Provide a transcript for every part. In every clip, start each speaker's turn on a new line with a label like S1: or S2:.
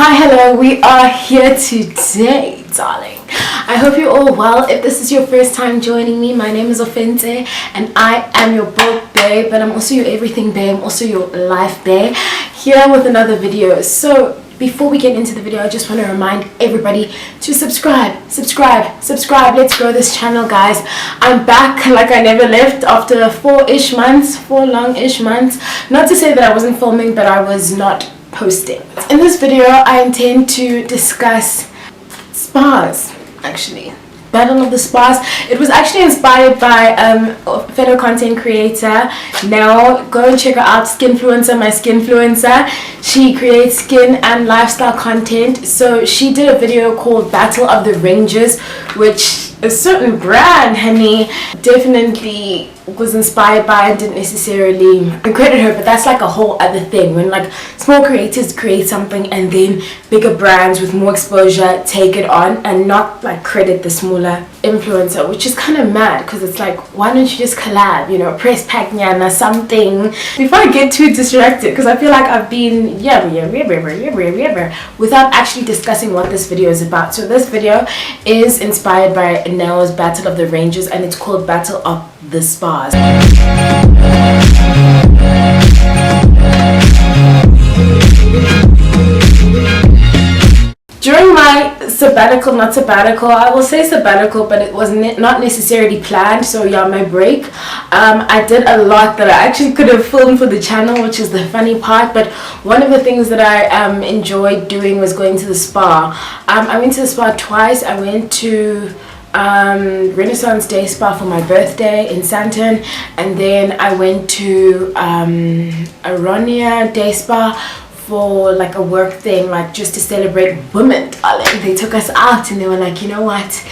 S1: Hi, hello, we are here today, darling. I hope you're all well. If this is your first time joining me, my name is Ofente and I am your book babe, but I'm also your everything babe, I'm also your life babe, here with another video. So before we get into the video, I just want to remind everybody to subscribe. Let's grow this channel, guys. I'm back like I never left after four long-ish months. Not to say that I wasn't filming, but I was not posting. In this video, I intend to discuss spas, actually. Battle of the Spas. It was actually inspired by a fellow content creator. Now go and check her out, Skinfluencer, my Skinfluencer. She creates skin and lifestyle content. So she did a video called Battle of the Ranges, which a certain brand, honey, definitely was inspired by and didn't necessarily credit her, but that's like a whole other thing when like small creators create something and then bigger brands with more exposure take it on and not like credit the smaller influencer, which is kind of mad because it's like, why don't you just collab, you know, press pack nyana something. Before I get too distracted, because I feel like I've been without actually discussing what this video is about. So this video is inspired by Nell's Battle of the Ranges and it's called Battle of the Spas. During my not sabbatical, I will say sabbatical, but it was not necessarily planned, so yeah, my break, I did a lot that I actually could have filmed for the channel, which is the funny part. But one of the things that I enjoyed doing was going to the spa. I went to the spa twice. I went to Renaissance Day Spa for my birthday in Santon, and then I went to Aronia Day Spa for like a work thing, like just to celebrate women, darling. They took us out and they were like, you know what,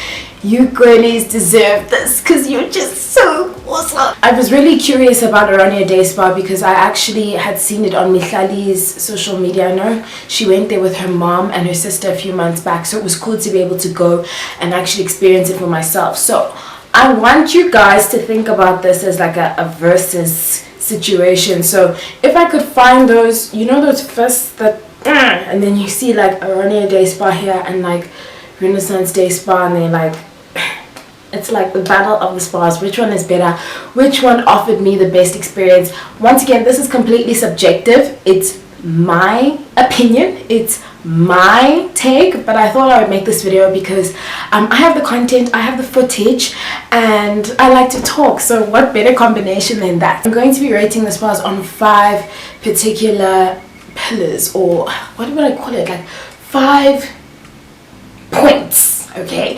S1: you girlies deserve this because you're just so awesome. I was really curious about Aronia Day Spa because I actually had seen it on Mihlali's social media. I know she went there with her mom and her sister a few months back, so it was cool to be able to go and actually experience it for myself. So I want you guys to think about this as like a versus situation. So if I could find those, you know, those first that and then you see like Aronia Day Spa here and like Renaissance Day Spa, and they're like, it's like the battle of the spas. Which one is better? Which one offered me the best experience? Once again, this is completely subjective. It's my opinion, it's my take, but I thought I would make this video because I have the content, I have the footage, and I like to talk. So what better combination than that? I'm going to be rating the spas on 5 particular pillars, or what would I call it, like 5 points. Okay,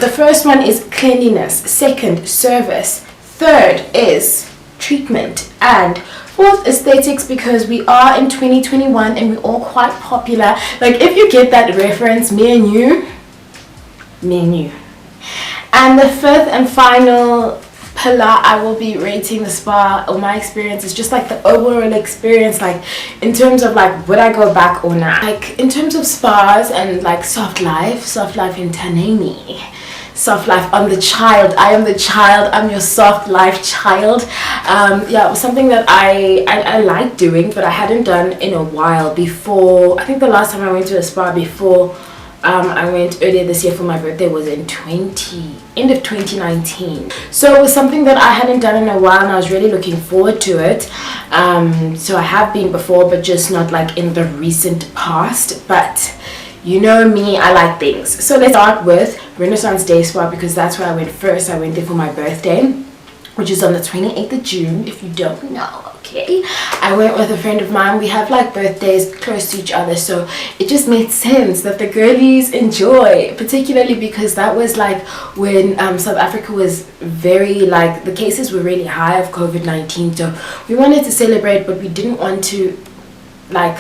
S1: the first one is cleanliness, second service, third is treatment, and fourth aesthetics, because we are in 2021 and we're all quite popular. Like if you get that reference, me and you. And the fifth and final pillar I will be rating the spa, or my experience, is just like the overall experience, like in terms of like would I go back or not. Like in terms of spas and like soft life in Tanani, soft life on the child. I am the child, I'm your soft life child. Yeah, it was something that I like doing, but I hadn't done in a while. Before, I think the last time I went to a spa before I went earlier this year for my birthday was in end of 2019. So it was something that I hadn't done in a while and I was really looking forward to it. So I have been before, but just not like in the recent past. But you know me, I like things. So let's start with Renaissance Day Spa because that's where I went first. I went there for my birthday, which is on the 28th of June, if you don't know. Okay, I went with a friend of mine. We have like birthdays close to each other, so it just made sense that the girlies enjoy, particularly because that was like when South Africa was very, like, the cases were really high of COVID-19. So we wanted to celebrate, but we didn't want to like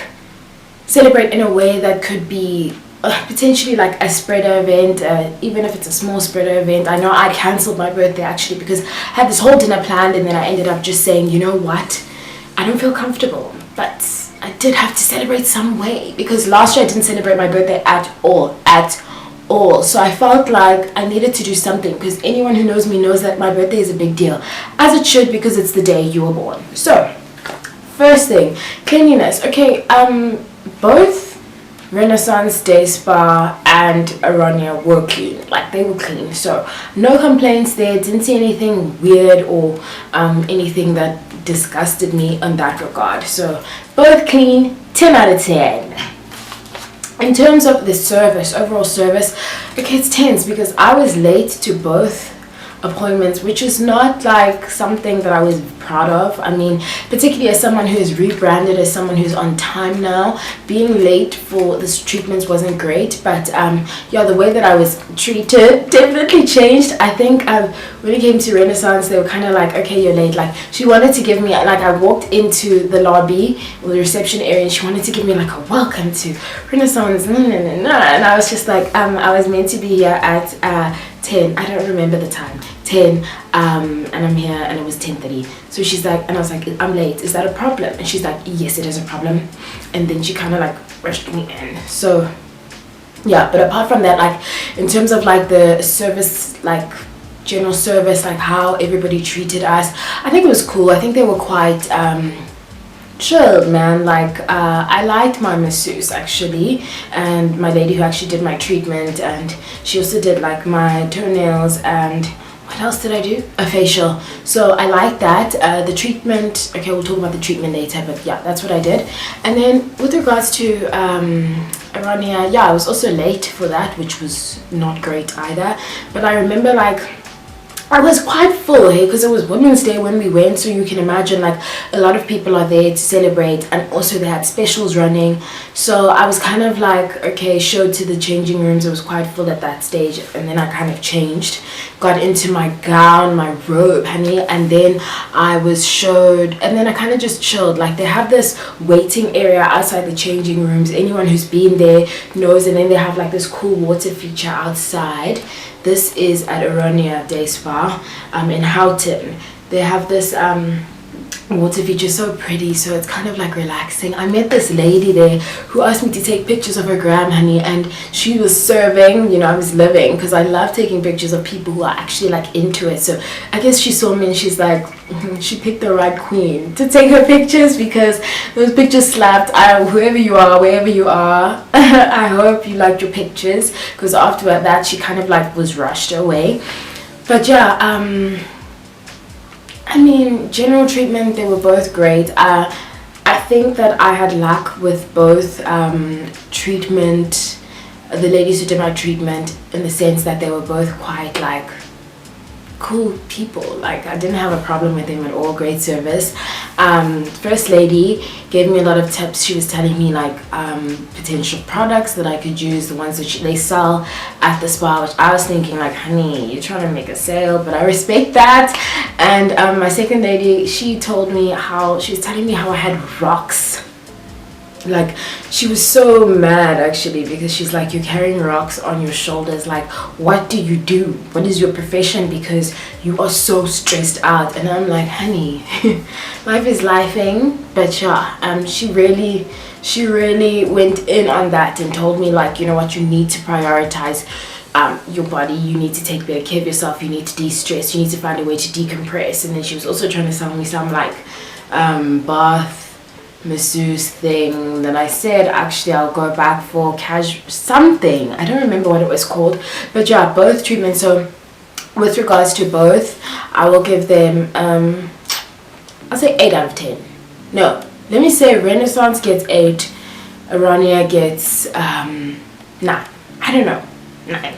S1: celebrate in a way that could be potentially like a spreader event, even if it's a small spreader event. I know I cancelled my birthday actually because I had this whole dinner planned, and then I ended up just saying, you know what, I don't feel comfortable, but I did have to celebrate some way, because last year I didn't celebrate my birthday at all. So I felt like I needed to do something, because anyone who knows me knows that my birthday is a big deal, as it should, because it's the day you were born. So first thing, cleanliness. Okay, both Renaissance Day Spa and Aronia were clean. Like, they were clean, so no complaints there. Didn't see anything weird or anything that disgusted me on that regard. So both clean, 10 out of 10. In terms of the service, overall service, okay, it's tense because I was late to both appointments, which is not like something that I was proud of. I mean, particularly as someone who is rebranded as someone who's on time now, being late for this treatment wasn't great. But yeah, the way that I was treated definitely changed. I think when it came to Renaissance, they were kind of like, okay, you're late. Like, she wanted to give me, like, I walked into the lobby or the reception area and she wanted to give me like a welcome to Renaissance, and I was just like, I was meant to be here at 10, I don't remember the time, 10, and I'm here, and it was 10:30. So she's like, and I was like, I'm late, is that a problem? And she's like, yes, it is a problem. And then she kind of like rushed me in. So yeah, but apart from that, like, in terms of like the service, like general service, like how everybody treated us, I think it was cool. I think they were quite chill, man. Like, I liked my masseuse actually, and my lady who actually did my treatment, and she also did like my toenails, and what else did I do? A facial. So I like that. The treatment, okay, we'll talk about the treatment later, but yeah, that's what I did. And then with regards to Aronia, yeah, I was also late for that, which was not great either. But I remember, like, I was quite full, hey, because it was Women's Day when we went, so you can imagine, like, a lot of people are there to celebrate, and also they had specials running. So I was kind of like, okay, showed to the changing rooms. It was quite full at that stage, and then I kind of changed, got into my gown, my robe, honey, and then I was showed, and then I kind of just chilled. Like, they have this waiting area outside the changing rooms. Anyone who's been there knows. And then they have like this cool water feature outside. This is at Aronia Day Spa in Houghton. They have this water feature, so pretty, so it's kind of like relaxing. I met this lady there who asked me to take pictures of her gram, honey, and she was serving, you know, I was living, because I love taking pictures of people who are actually like into it. So I guess she saw me and she's like, she picked the right queen to take her pictures, because those pictures slapped. Whoever you are, wherever you are, I hope you liked your pictures, because after that she kind of like was rushed away. But yeah, I mean, general treatment, they were both great. I think that I had luck with both treatment, the ladies who did my treatment, in the sense that they were both quite like cool people. Like, I didn't have a problem with them at all. Great service. First lady gave me a lot of tips. She was telling me like potential products that I could use, the ones that they sell at the spa, which I was thinking like, honey, you're trying to make a sale, but I respect that. And my second lady, she told me how, she was telling me how I had rocks. Like, she was so mad actually, because she's like, you're carrying rocks on your shoulders, like, what do you do? What is your profession? Because you are so stressed out. And I'm like, honey, life is lifing. But yeah, she really went in on that and told me like, you know what, you need to prioritize your body, you need to take better care of yourself, you need to de-stress, you need to find a way to decompress. And then she was also trying to sell me some like bath masseuse thing that I said actually I'll go back for something, I don't remember what it was called. But yeah, both treatments. So with regards to both, I will give them I'll say 8 out of 10. No, let me say Renaissance gets 8, Aronia gets 9. I don't know, 9.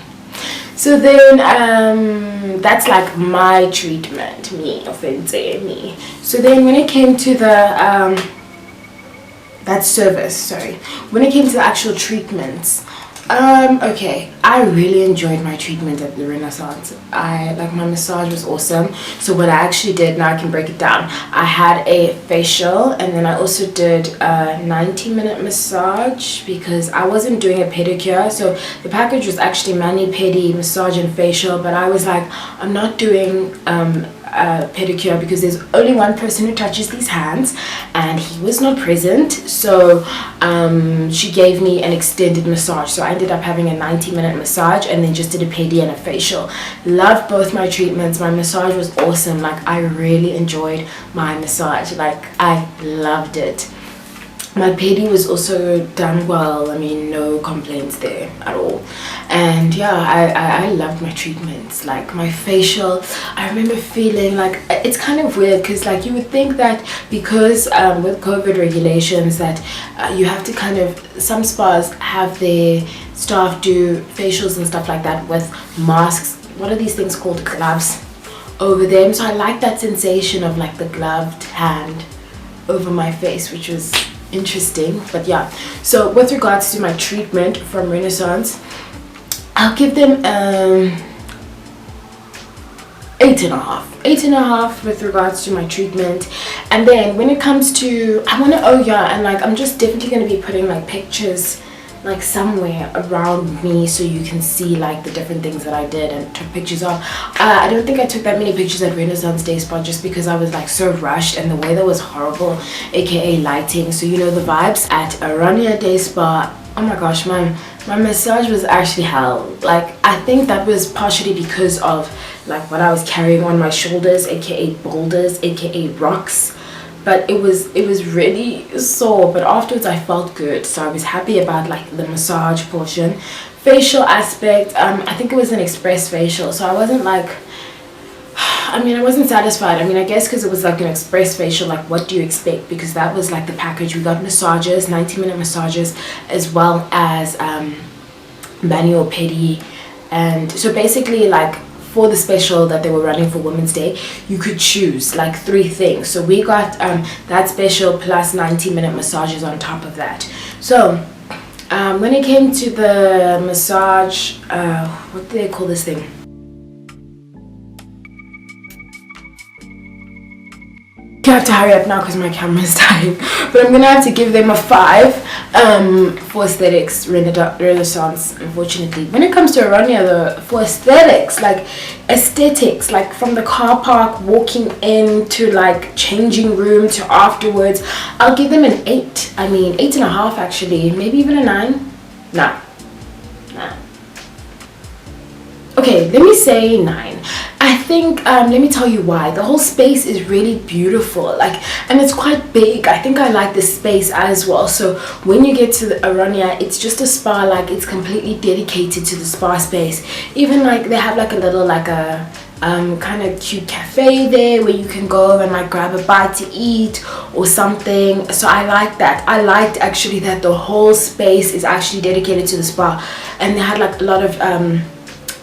S1: So then that's like my treatment, me, offense, me. So then when it came to the that service, sorry, when it came to the actual treatments, okay, I really enjoyed my treatment at the Renaissance. My massage was awesome. So what I actually did, now I can break it down, I had a facial, and then I also did a 90-minute massage, because I wasn't doing a pedicure. So the package was actually mani, pedi, massage and facial, but I was like, I'm not doing pedicure, because there's only one person who touches these hands, and he was not present. So she gave me an extended massage, so I ended up having a 90-minute massage, and then just did a pedi and a facial. Loved both my treatments. My massage was awesome. Like, I really enjoyed my massage, like I loved it. My pedi was also done well. I mean, no complaints there at all. And yeah, I loved my treatments. Like my facial, I remember feeling like, it's kind of weird because like you would think that because with COVID regulations that you have to kind of, some spas have their staff do facials and stuff like that with masks. What are these things called? Gloves over them. So I like that sensation of like the gloved hand over my face, which was interesting. But yeah, so with regards to my treatment from Renaissance, I'll give them 8.5 with regards to my treatment. And then when it comes to, I want to, oh yeah, and like I'm just definitely going to be putting like pictures like somewhere around me so you can see like the different things that I did and took pictures of. I don't think I took that many pictures at Renaissance Day Spa just because I was like so rushed and the weather was horrible, aka lighting. So you know the vibes at Aronia Day Spa. Oh my gosh, my massage was actually hell. Like I think that was partially because of like what I was carrying on my shoulders, aka boulders, aka rocks. But it was really sore, but afterwards I felt good, so I was happy about like the massage portion. Facial aspect, I think it was an express facial, so I wasn't like, I mean, I wasn't satisfied. I mean, I guess because it was like an express facial, like what do you expect? Because that was like the package. We got massages, 90-minute massages, as well as manual pedi. And so basically like for the special that they were running for Women's Day, you could choose like 3 things. So we got that special plus 90-minute massages on top of that. So when it came to the massage, what do they call this thing? I have to hurry up now because my camera's dying, but I'm gonna have to give them a 5 for aesthetics. Renaissance, unfortunately. When it comes to Aronia though, for aesthetics, like from the car park walking into like changing room to afterwards, I'll give them an 8. I mean 8.5 actually, maybe even a 9. Nah. Okay, let me say 9. I think let me tell you why. The whole space is really beautiful, like, and it's quite big. I think I like the space as well. So when you get to the Aronia, it's just a spa, like it's completely dedicated to the spa space. Even like they have like a little like a kind of cute cafe there where you can go and like grab a bite to eat or something. So I like that. I liked actually that the whole space is actually dedicated to the spa, and they had like a lot of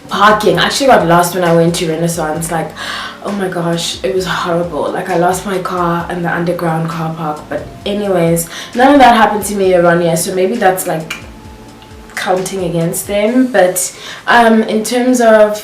S1: parking. I actually got lost when I went to Renaissance. Like, oh my gosh, it was horrible. Like I lost my car in the underground car park. But anyways, none of that happened to me around here, so maybe that's like counting against them. But in terms of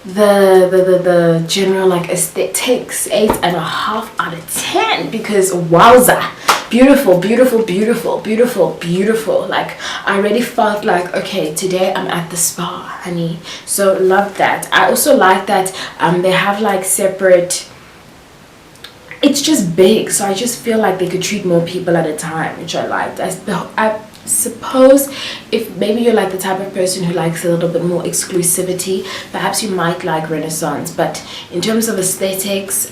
S1: the general like aesthetics, 8.5 out of 10, because wowza, beautiful, beautiful, beautiful, beautiful, beautiful. Like I already felt like, okay, today I'm at the spa, honey. So love that. I also like that they have like separate, it's just big, so I just feel like they could treat more people at a time, which I liked. I suppose if maybe you're like the type of person who likes a little bit more exclusivity, perhaps you might like Renaissance. But in terms of aesthetics,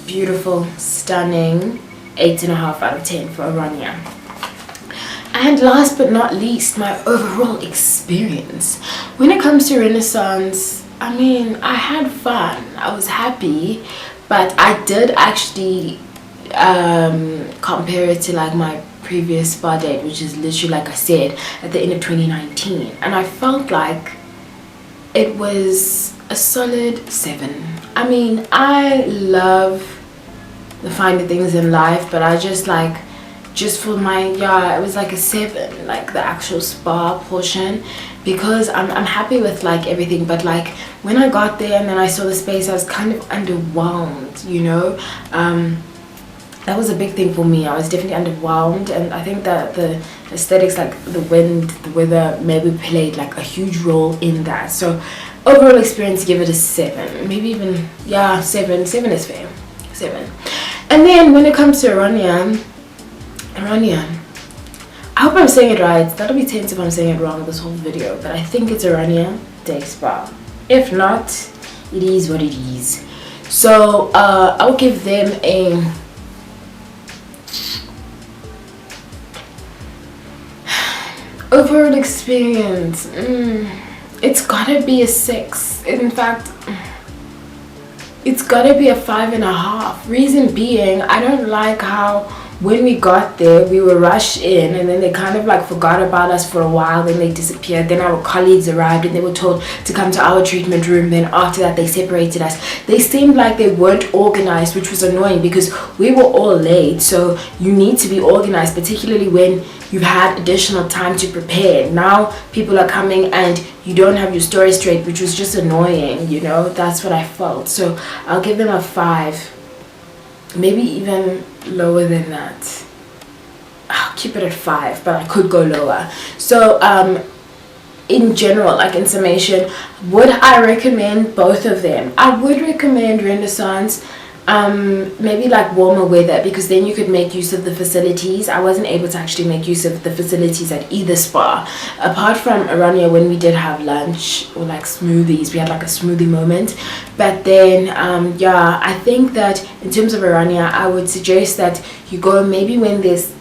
S1: beautiful, stunning, 8.5 out of 10 for Aronia. And last but not least, my overall experience when it comes to Renaissance. I mean, I had fun, I was happy, but I did actually compare it to like my previous spa date, which is literally, like I said, at the end of 2019, and I felt like it was a solid 7. I mean, I love the finer things in life, but I just like, just for my, yeah, it was like a 7, like the actual spa portion, because I'm happy with like everything. But like when I got there and then I saw the space, I was kind of underwhelmed, you know. That was a big thing for me. I was definitely underwhelmed, and I think that the aesthetics, like the wind, the weather, maybe played like a huge role in that. So overall experience, give it a 7, maybe even, yeah, 7 is fair, 7. And then when it comes to Aronia, I hope I'm saying it right. That'll be tense if I'm saying it wrong this whole video, but I think it's Aronia Day Spa. If not, it is what it is. So I'll give them a Overall experience, it's gotta be a 6. In fact, it's gotta be a 5.5. Reason being, I don't like how when we got there we were rushed in and then they kind of like forgot about us for a while, then they disappeared, then our colleagues arrived and they were told to come to our treatment room, then after that they separated us. They seemed like they weren't organized, which was annoying because we were all late. So you need to be organized, particularly when you've had additional time to prepare. Now people are coming and you don't have your story straight, which was just annoying, you know. That's what I felt. So I'll give them a 5, maybe even lower than that. I'll keep it at 5, but I could go lower. So in general, like in summation, would I recommend both of them? I would recommend Renaissance, maybe like warmer weather, because then you could make use of the facilities. I wasn't able to actually make use of the facilities at either spa, apart from Aronia when we did have lunch or like smoothies. We had like a smoothie moment. But then yeah, I think that in terms of Aronia, I would suggest that you go maybe when there's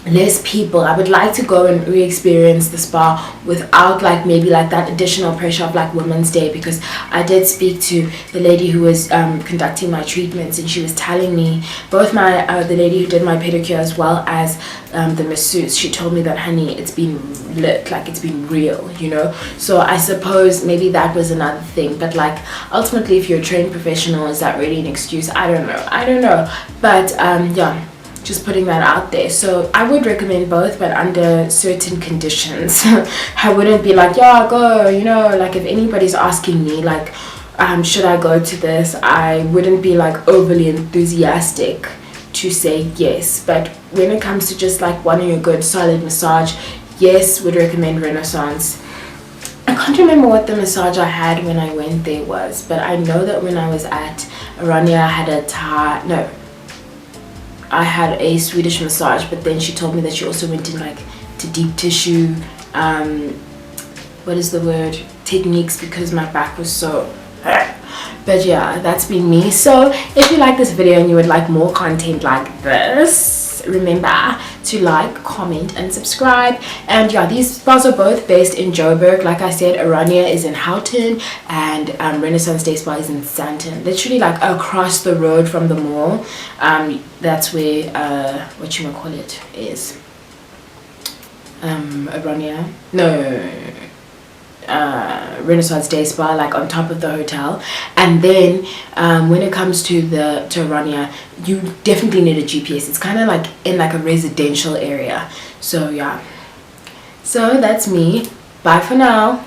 S1: less people. I would like to go and re-experience the spa without like maybe like that additional pressure of like Women's Day, because I did speak to the lady who was conducting my treatments, and she was telling me, both my the lady who did my pedicure as well as the masseuse, she told me that, honey, it's been lit, like it's been real, you know. So I suppose maybe that was another thing, but like ultimately if you're a trained professional, is that really an excuse? I don't know, but yeah, just putting that out there. So I would recommend both, but under certain conditions. I wouldn't be like, yeah, go, you know, like if anybody's asking me like should I go to this, I wouldn't be like overly enthusiastic to say yes. But when it comes to just like wanting a good solid massage, yes, would recommend Renaissance. I can't remember what the massage I had when I went there was, but I know that when I was at Aronia I had I had a Swedish massage, but then she told me that she also went in like to deep tissue, what is the word, techniques, because my back was so but yeah, that's been me. So if you like this video and you would like more content like this, remember to like, comment and subscribe. And yeah, these spas are both based in Joburg. Like I said, Aronia is in Houghton and Renaissance Day Spa is in Sandton, literally like across the road from the mall. That's where what you call it is, Aronia, no, Renaissance Day Spa, like on top of the hotel. And then when it comes to Aronia, you definitely need a GPS. It's kind of like in like a residential area. So yeah, so that's me. Bye for now.